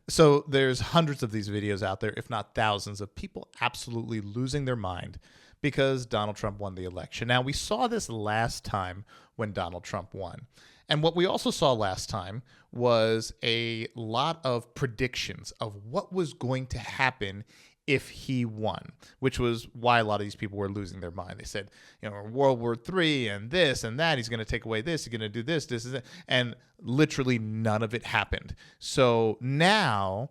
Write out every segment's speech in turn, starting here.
So there's hundreds of these videos out there, if not thousands, of people absolutely losing their mind because Donald Trump won the election. Now, we saw this last time when Donald Trump won. And what we also saw last time was a lot of predictions of what was going to happen if he won, which was why a lot of these people were losing their mind. They said, World War III and this and that, he's going to take away this, he's going to do this, this is it. And literally none of it happened. So now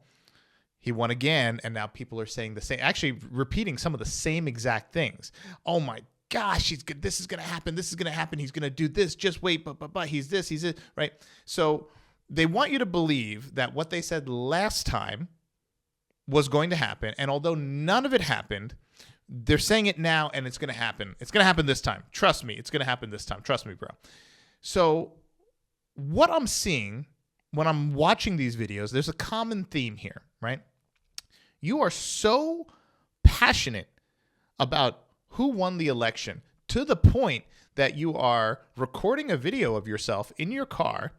he won again, and now people are saying the same, actually repeating some of the same exact things. Oh my gosh, this is going to happen, this is going to happen, he's going to do this, just wait, but he's this, he's it, right? So they want you to believe that what they said last time was going to happen, and although none of it happened, they're saying it now, and it's going to happen. It's going to happen this time. Trust me, it's going to happen this time. Trust me, bro. So what I'm seeing when I'm watching these videos, there's a common theme here, right? You are so passionate about who won the election to the point that you are recording a video of yourself in your car,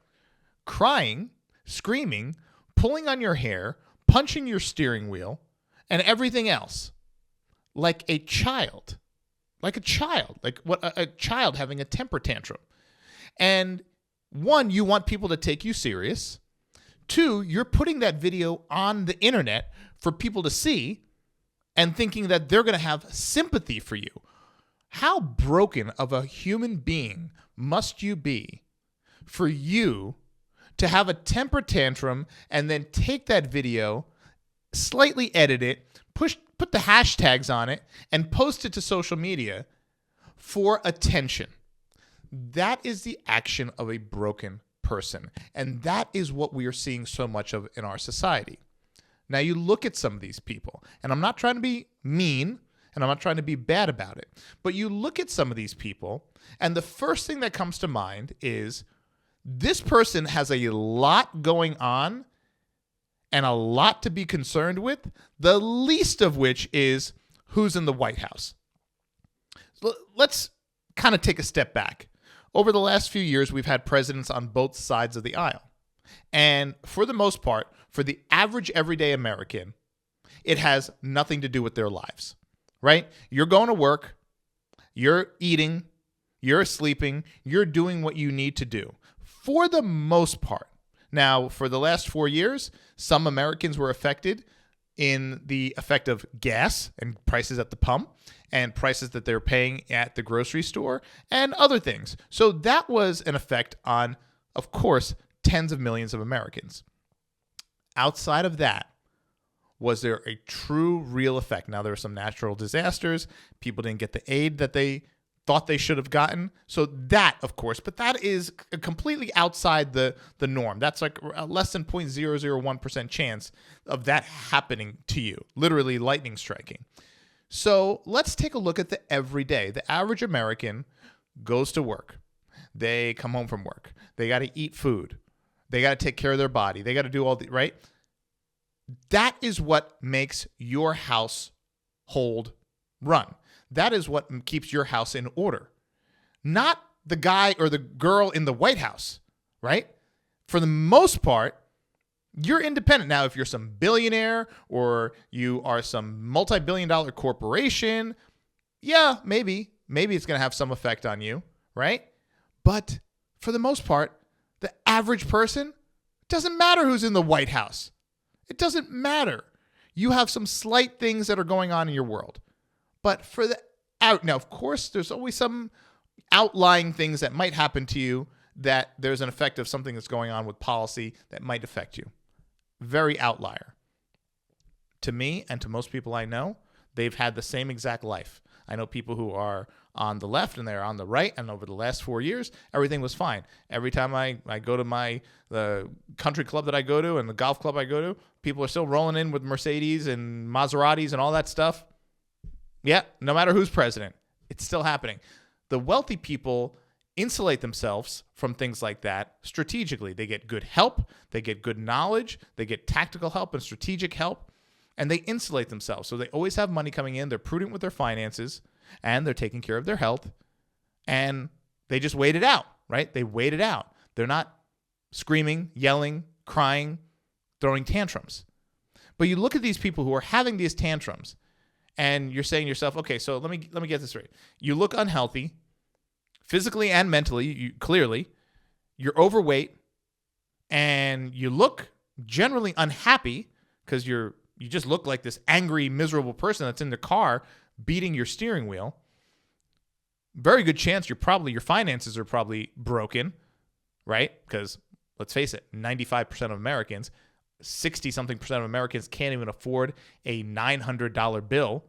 crying, screaming, pulling on your hair, punching your steering wheel, and everything else, like a child, like a child having a temper tantrum. And one, you want people to take you serious. Two, you're putting that video on the internet for people to see and thinking that they're going to have sympathy for you. How broken of a human being must you be for you to have a temper tantrum and then take that video, slightly edit it, put the hashtags on it, and post it to social media for attention? That is the action of a broken person. And that is what we are seeing so much of in our society. Now, you look at some of these people, and I'm not trying to be mean, and I'm not trying to be bad about it, but you look at some of these people, and the first thing that comes to mind is, this person has a lot going on and a lot to be concerned with, the least of which is who's in the White House. Let's kind of take a step back. Over the last few years, we've had presidents on both sides of the aisle. And for the most part, for the average everyday American, it has nothing to do with their lives, right? You're going to work, you're eating, you're sleeping, you're doing what you need to do. For the most part. Now, for the last 4 years, some Americans were affected in the effect of gas and prices at the pump and prices that they're paying at the grocery store and other things. So that was an effect on, of course, tens of millions of Americans. Outside of that, was there a true, real effect? Now, there were some natural disasters. People didn't get the aid that they thought they should have gotten. So that, of course, but that is completely outside the norm. That's like a less than 0.001% chance of that happening to you, literally lightning striking. So let's take a look at the everyday. The average American goes to work. They come home from work. They got to eat food. They got to take care of their body. They got to do all the, right? That is what makes your household run. That is what keeps your house in order. Not the guy or the girl in the White House, right? For the most part, you're independent. Now, if you're some billionaire or you are some multi-billion-dollar corporation, yeah, maybe it's going to have some effect on you, right? But for the most part, the average person, it doesn't matter who's in the White House. It doesn't matter. You have some slight things that are going on in your world. But for the out now, of course, there's always some outlying things that might happen to you that there's an effect of something that's going on with policy that might affect you. Very outlier. To me and to most people I know, they've had the same exact life. I know people who are on the left and they're on the right, and over the last 4 years, everything was fine. Every time I go to the country club that I go to and the golf club I go to, people are still rolling in with Mercedes and Maseratis and all that stuff. Yeah, no matter who's president, it's still happening. The wealthy people insulate themselves from things like that strategically. They get good help, they get good knowledge, they get tactical help and strategic help, and they insulate themselves. So they always have money coming in, they're prudent with their finances, and they're taking care of their health, and they just wait it out, right? They wait it out. They're not screaming, yelling, crying, throwing tantrums. But you look at these people who are having these tantrums, and you're saying to yourself, okay, so let me get this right. You look unhealthy, physically and mentally, clearly. You're overweight, and you look generally unhappy because you just look like this angry, miserable person that's in the car beating your steering wheel. Very good chance your finances are probably broken, right? Because let's face it, 95% of Americans, 60-something% of Americans can't even afford a $900 bill,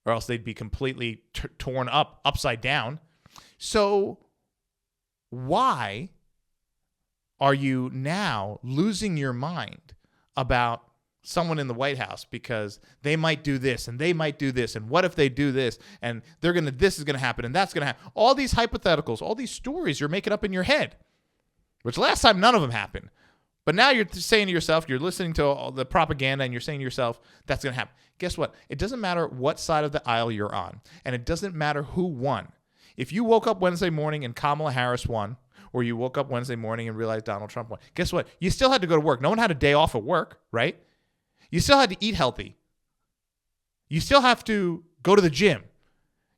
or else they'd be completely torn up, upside down. So why are you now losing your mind about someone in the White House because they might do this and they might do this, and what if they do this, and this is gonna happen and that's gonna happen? All these hypotheticals, all these stories you're making up in your head, which last time none of them happened. But now you're saying to yourself, you're listening to all the propaganda, and you're saying to yourself, that's going to happen. Guess what? It doesn't matter what side of the aisle you're on, and it doesn't matter who won. If you woke up Wednesday morning and Kamala Harris won, or you woke up Wednesday morning and realized Donald Trump won, guess what? You still had to go to work. No one had a day off at work, right? You still had to eat healthy. You still have to go to the gym.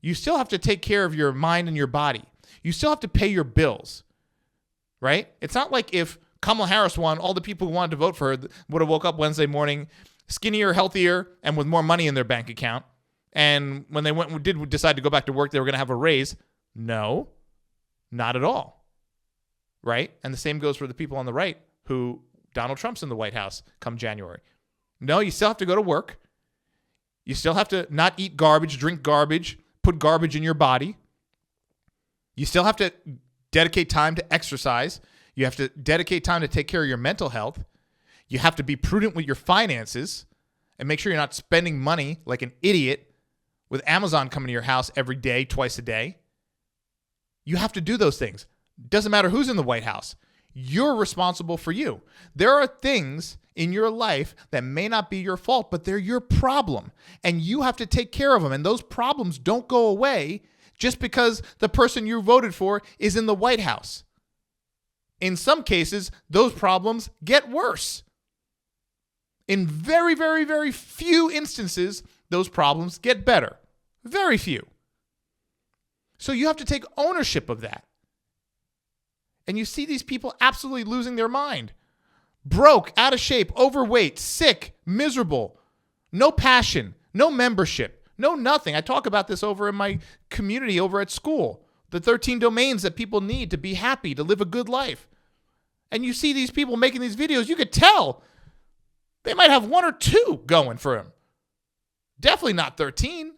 You still have to take care of your mind and your body. You still have to pay your bills, right? It's not like if Kamala Harris won, all the people who wanted to vote for her would have woke up Wednesday morning skinnier, healthier, and with more money in their bank account. And when they did decide to go back to work, they were going to have a raise. No, not at all, right? And the same goes for the people on the right who Donald Trump's in the White House come January. No, you still have to go to work. You still have to not eat garbage, drink garbage, put garbage in your body. You still have to dedicate time to exercise. You have to dedicate time to take care of your mental health. You have to be prudent with your finances and make sure you're not spending money like an idiot with Amazon coming to your house every day, twice a day. You have to do those things. Doesn't matter who's in the White House. You're responsible for you. There are things in your life that may not be your fault, but they're your problem, and you have to take care of them. And those problems don't go away just because the person you voted for is in the White House. In some cases, those problems get worse. In very, very, very few instances, those problems get better. Very few. So you have to take ownership of that. And you see these people absolutely losing their mind. Broke, out of shape, overweight, sick, miserable, no passion, no membership, no nothing. I talk about this over in my community over at school. The 13 domains that people need to be happy, to live a good life. And you see these people making these videos, you could tell they might have one or two going for him. Definitely not 13.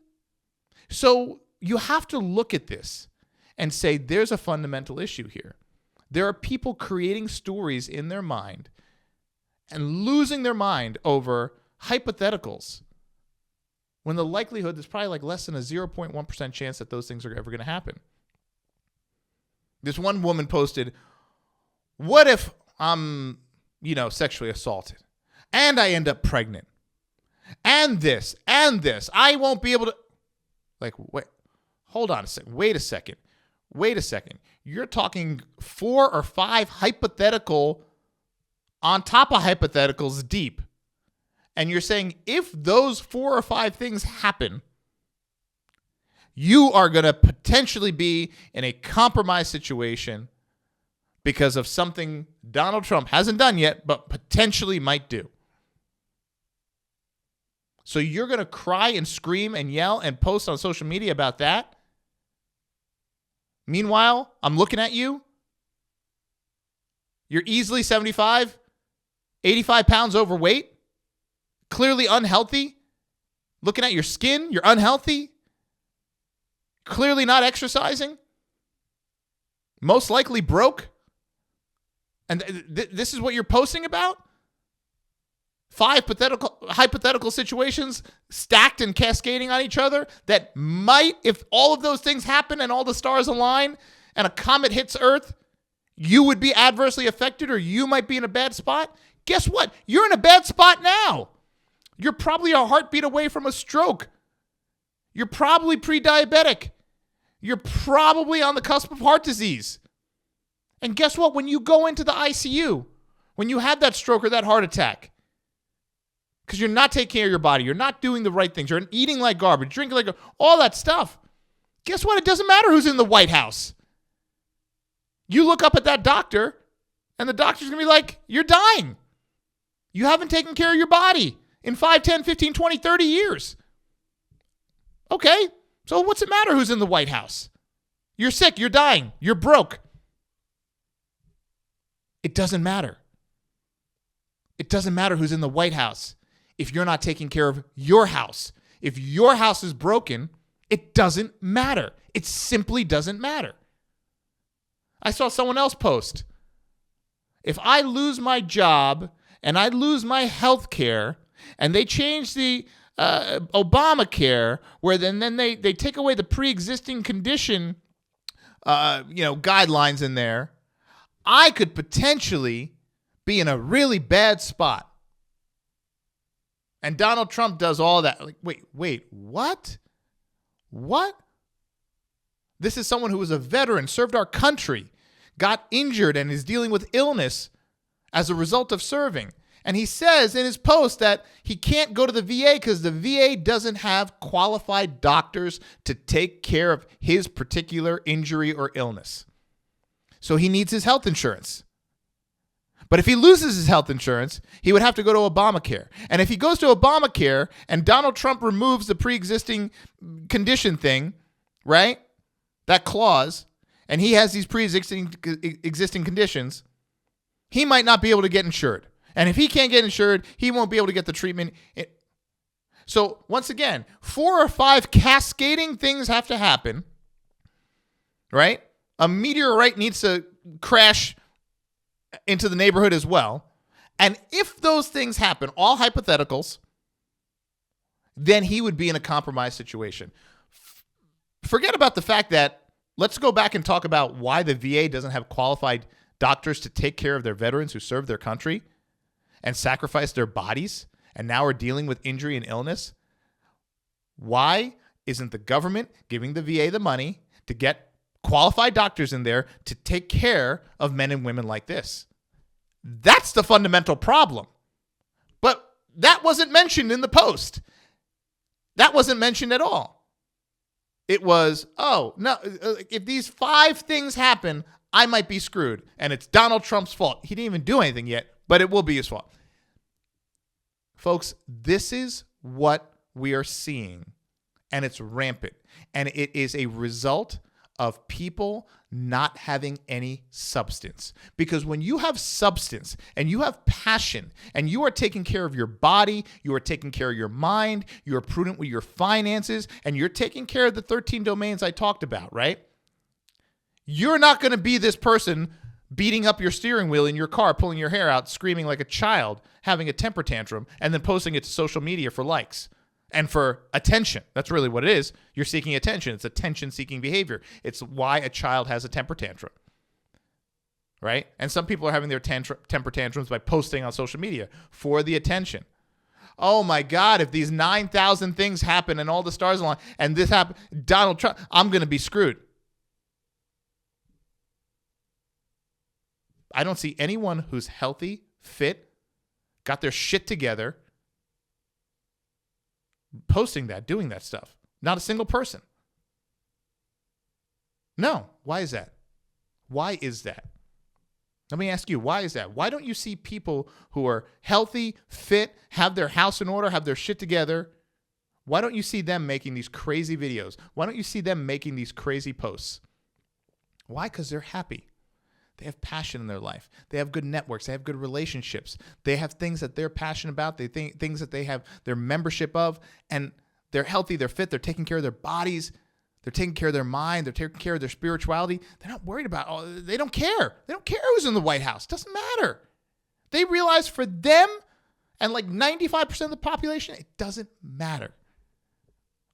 So you have to look at this and say there's a fundamental issue here. There are people creating stories in their mind and losing their mind over hypotheticals when the likelihood is probably like less than a 0.1% chance that those things are ever going to happen. This one woman posted, what if I'm, sexually assaulted and I end up pregnant and this, I won't be able to, wait, hold on a second. Wait a second. You're talking 4 or 5 hypothetical on top of hypotheticals deep. And you're saying if those 4 or 5 things happen, you are going to potentially be in a compromised situation because of something Donald Trump hasn't done yet, but potentially might do. So you're going to cry and scream and yell and post on social media about that? Meanwhile, I'm looking at you. You're easily 75, 85 pounds overweight, clearly unhealthy. Looking at your skin, you're unhealthy, clearly not exercising, most likely broke. And this is what you're posting about? 5 hypothetical situations stacked and cascading on each other that might, if all of those things happen and all the stars align and a comet hits Earth, you would be adversely affected or you might be in a bad spot. Guess what? You're in a bad spot now. You're probably a heartbeat away from a stroke. You're probably pre-diabetic. You're probably on the cusp of heart disease. And guess what? When you go into the ICU, when you have that stroke or that heart attack, because you're not taking care of your body, you're not doing the right things, you're eating like garbage, drinking like all that stuff. Guess what? It doesn't matter who's in the White House. You look up at that doctor, and the doctor's going to be like, you're dying. You haven't taken care of your body in 5, 10, 15, 20, 30 years. Okay, so what's it matter who's in the White House? You're sick, you're dying, you're broke. It doesn't matter. It doesn't matter who's in the White House if you're not taking care of your house. If your house is broken, it doesn't matter. It simply doesn't matter. I saw someone else post, if I lose my job and I lose my health care and they change the Obamacare where then they take away the pre-existing condition guidelines in there, I could potentially be in a really bad spot. And Donald Trump does all that. Like, wait, what? What? This is someone who was a veteran, served our country, got injured, and is dealing with illness as a result of serving. And he says in his post that he can't go to the VA because the VA doesn't have qualified doctors to take care of his particular injury or illness. So he needs his health insurance. But if he loses his health insurance, he would have to go to Obamacare. And if he goes to Obamacare and Donald Trump removes the pre-existing condition thing, right? That clause, and he has these pre-existing conditions, he might not be able to get insured. And if he can't get insured, he won't be able to get the treatment. So once again, 4 or 5 cascading things have to happen, right? A meteorite needs to crash into the neighborhood as well. And if those things happen, all hypotheticals, then he would be in a compromised situation. Forget about the fact that, let's go back and talk about why the VA doesn't have qualified doctors to take care of their veterans who served their country and sacrificed their bodies and now are dealing with injury and illness. Why isn't the government giving the VA the money to get qualified doctors in there to take care of men and women like this? That's the fundamental problem. But that wasn't mentioned in the post. That wasn't mentioned at all. It was, oh, no, if these 5 things happen, I might be screwed. And it's Donald Trump's fault. He didn't even do anything yet, but it will be his fault. Folks, this is what we are seeing, and it's rampant. And it is a result of people not having any substance. Because when you have substance and you have passion and you are taking care of your body, you are taking care of your mind, you are prudent with your finances, and you're taking care of the 13 domains I talked about, right? You're not going to be this person beating up your steering wheel in your car, pulling your hair out, screaming like a child, having a temper tantrum, and then posting it to social media for likes and for attention. That's really what it is. You're seeking attention. It's attention-seeking behavior. It's why a child has a temper tantrum, right? And some people are having their temper tantrums by posting on social media for the attention. Oh, my God, if these 9,000 things happen and all the stars align and this happen, Donald Trump, I'm going to be screwed. I don't see anyone who's healthy, fit, got their shit together, posting that, doing that stuff. Not a single person. No. Why is that? Why is that? Let me ask you, why is that? Why don't you see people who are healthy, fit, have their house in order, have their shit together? Why don't you see them making these crazy videos? Why don't you see them making these crazy posts? Why? Because they're happy. They have passion in their life. They have good networks. They have good relationships. They have things that they're passionate about. They think things that they have their membership of, and they're healthy. They're fit. They're taking care of their bodies. They're taking care of their mind. They're taking care of their spirituality. They're not worried about. They don't care. They don't care who's in the White House. It doesn't matter. They realize for them and like 95% of the population, it doesn't matter.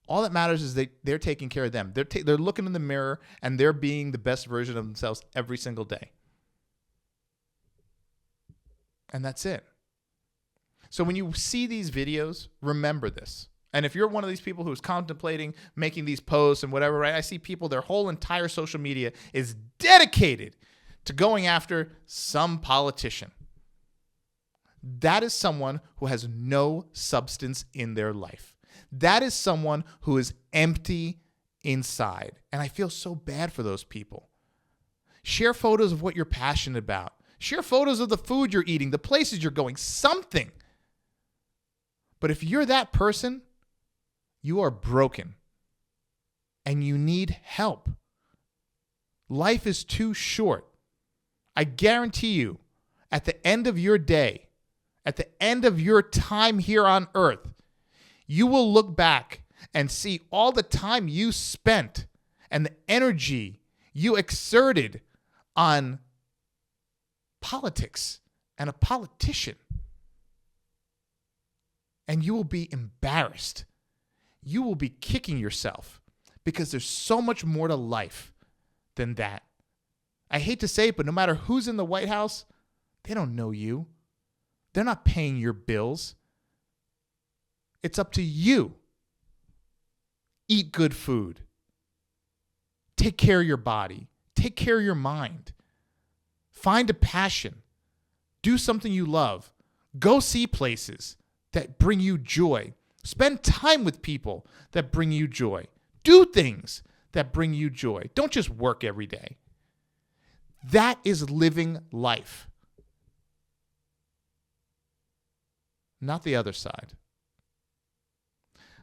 All that matters is they're taking care of them. They're looking in the mirror and they're being the best version of themselves every single day. And that's it. So when you see these videos, remember this. And if you're one of these people who's contemplating making these posts and whatever, right? I see people, their whole entire social media is dedicated to going after some politician. that is someone who has no substance in their life. That is someone who is empty inside. And I feel so bad for those people. Share photos of what you're passionate about. Share photos of the food you're eating, the places you're going, something. But if you're that person, you are broken and you need help. Life is too short. I guarantee you, at the end of your day, at the end of your time here on earth, you will look back and see all the time you spent and the energy you exerted on politics and a politician. And you will be embarrassed. You will be kicking yourself because there's so much more to life than that. I hate to say it, but no matter who's in the White House, they don't know you. They're not paying your bills. It's up to you. Eat good food. Take care of your body. Take care of your mind. Find a passion. Do something you love. Go see places that bring you joy. Spend time with people that bring you joy. Do things that bring you joy. Don't just work every day. That is living life. Not the other side.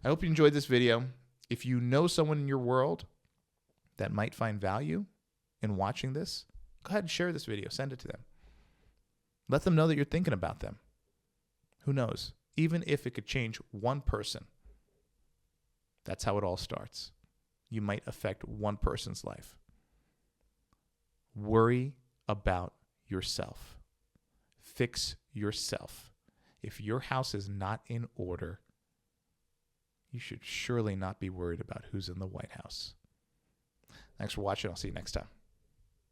I hope you enjoyed this video. If you know someone in your world that might find value in watching this, go ahead and share this video. Send it to them. Let them know that you're thinking about them. Who knows? Even if it could change one person, that's how it all starts. You might affect one person's life. Worry about yourself. Fix yourself. If your house is not in order, you should surely not be worried about who's in the White House. Thanks for watching. I'll see you next time.